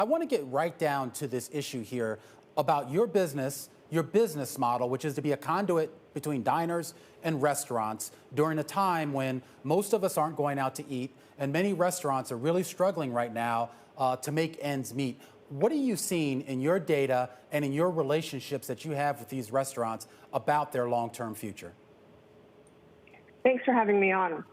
I want to get right down to this issue here about your business model, which is to be a conduit between diners and restaurants during a time when most of us aren't going out to eat, and many restaurants are really struggling right now to make ends meet. What are you seeing in your data and in your relationships that you have with these restaurants about their long-term future? Thanks for having me on.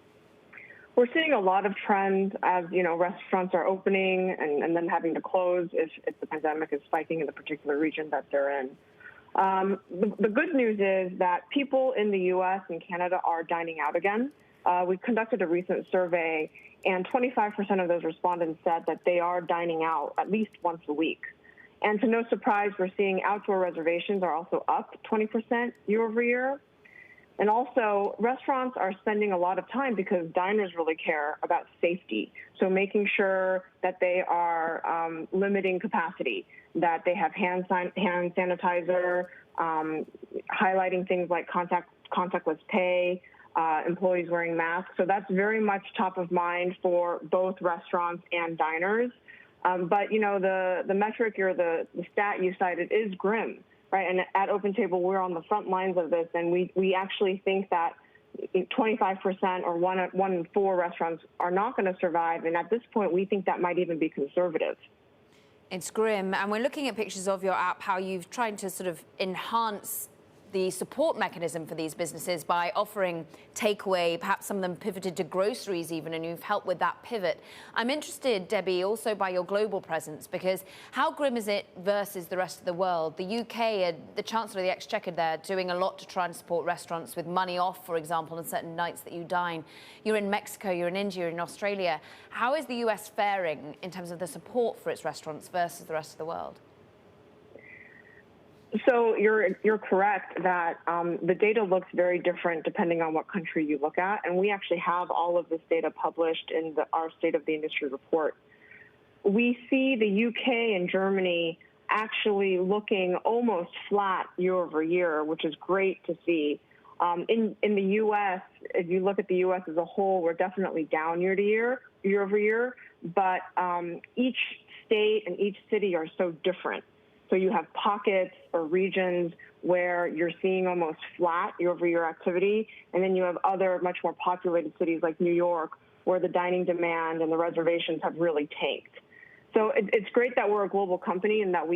We're seeing a lot of trends as, restaurants are opening and then having to close if the pandemic is spiking in the particular region that they're in. The good news is that people in the U.S. and Canada are dining out again. We conducted a recent survey, and 25% of those respondents said that they are dining out at least once a week. And to no surprise, we're seeing outdoor reservations are also up 20% year over year. And also, restaurants are spending a lot of time because diners really care about safety. So making sure that they are limiting capacity, that they have hand sanitizer, highlighting things like contactless pay, employees wearing masks. So that's very much top of mind for both restaurants and diners. But, the metric or the stat you cited is grim. Right, and at OpenTable, we're on the front lines of this, and we actually think that 25% or one in four restaurants are not going to survive, and at this point, we think that might even be conservative. It's grim, and we're looking at pictures of your app, how you've tried to sort of enhance the support mechanism for these businesses by offering takeaway. Perhaps some of them pivoted to groceries even, and you've helped with that pivot. I'm interested, Debbie, also by your global presence, because how grim is it versus the rest of the world? The UK, the Chancellor of the Exchequer there, doing a lot to try and support restaurants with money off, for example, on certain nights that you dine. You're in Mexico, you're in India, you're in Australia. How is the US faring in terms of the support for its restaurants versus the rest of the world? So you're correct that the data looks very different depending on what country you look at, and we actually have all of this data published in our State of the Industry report. We see the UK and Germany actually looking almost flat year over year, which is great to see. In the U.S., if you look at the U.S. as a whole, we're definitely down year over year, but each state and each city are so different. So you have pockets or regions where you're seeing almost flat year-over-year activity, and then you have other much more populated cities like New York, where the dining demand and the reservations have really tanked. So it's great that we're a global company and that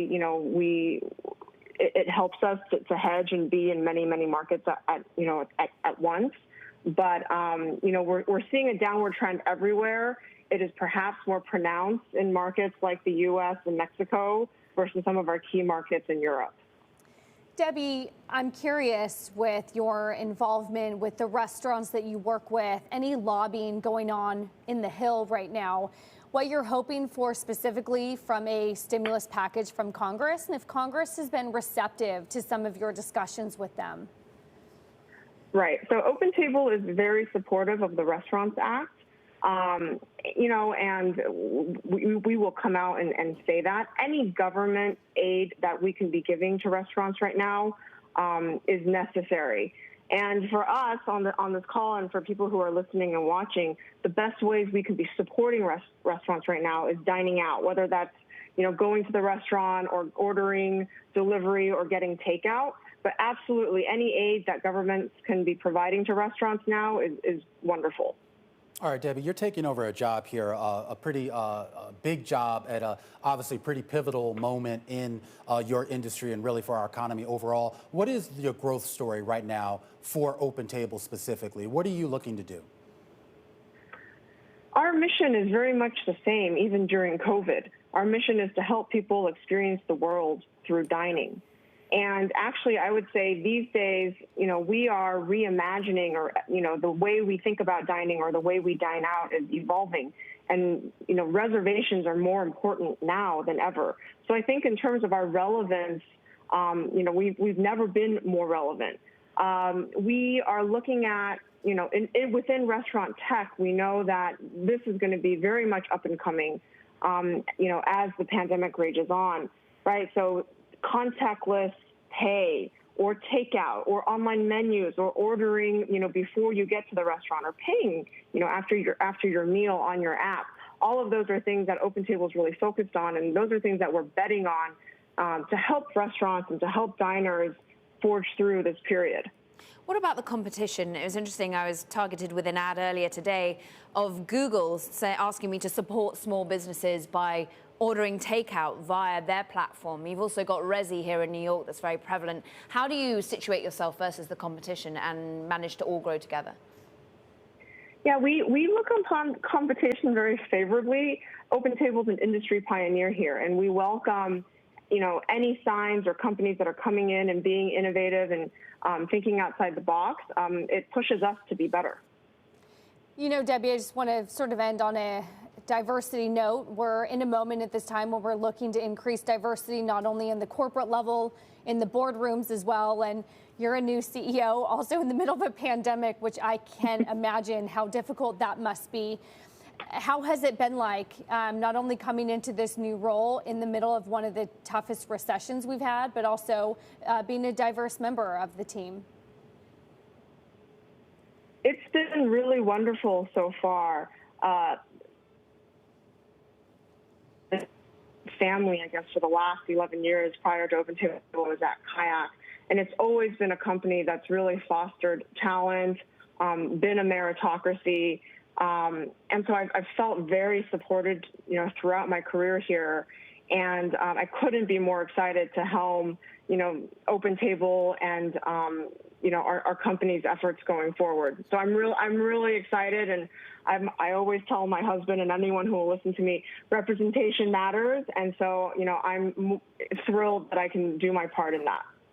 it helps us to hedge and be in many markets at once. But we're seeing a downward trend everywhere. It is perhaps more pronounced in markets like the U.S. and Mexico versus some of our key markets in Europe. Debbie, I'm curious, with your involvement with the restaurants that you work with, any lobbying going on in the Hill right now, what you're hoping for specifically from a stimulus package from Congress, and if Congress has been receptive to some of your discussions with them? Right. So OpenTable is very supportive of the Restaurants Act. And we will come out and say that. Any government aid that we can be giving to restaurants right now is necessary. And for us on this call, and for people who are listening and watching, the best ways we can be supporting restaurants right now is dining out, whether that's going to the restaurant or ordering delivery or getting takeout. But absolutely, any aid that governments can be providing to restaurants now is wonderful. All right, Debbie, you're taking over a job here, a pretty big job at a obviously pretty pivotal moment in your industry and really for our economy overall. What is your growth story right now for OpenTable specifically? What are you looking to do? Our mission is very much the same, even during COVID. Our mission is to help people experience the world through dining. And actually, I would say these days, we are reimagining, or, the way we think about dining or the way we dine out is evolving. And, reservations are more important now than ever. So I think in terms of our relevance, we've never been more relevant. We are looking at, within restaurant tech, we know that this is going to be very much up and coming, as the pandemic rages on, right? So contactless pay or takeout or online menus or ordering, before you get to the restaurant or paying, after your meal on your app. all of those are things that OpenTable is really focused on, and those are things that we're betting on to help restaurants and to help diners forge through this period. What about the competition? It was interesting. I was targeted with an ad earlier today of Google asking me to support small businesses by ordering takeout via their platform. You've also got Resi here in New York that's very prevalent. How do you situate yourself versus the competition and manage to all grow together? Yeah, we look upon competition very favorably. OpenTable is an industry pioneer here, and we welcome any signs or companies that are coming in and being innovative and thinking outside the box. It pushes us to be better. Debbie, I just want to sort of end on a diversity note. We're in a moment at this time where we're looking to increase diversity, not only in the corporate level, in the boardrooms as well. And you're a new CEO, also in the middle of a pandemic, which I can imagine how difficult that must be. How has it been like, not only coming into this new role in the middle of one of the toughest recessions we've had, but also being a diverse member of the team? It's been really wonderful so far. Family, I guess, for the last 11 years prior to OpenTable was at Kayak. And it's always been a company that's really fostered talent, been a meritocracy. And so I've felt very supported, throughout my career here. And I couldn't be more excited to helm, OpenTable and, our company's efforts going forward. So I'm really excited. And I always tell my husband and anyone who will listen to me, representation matters. And so, I'm thrilled that I can do my part in that.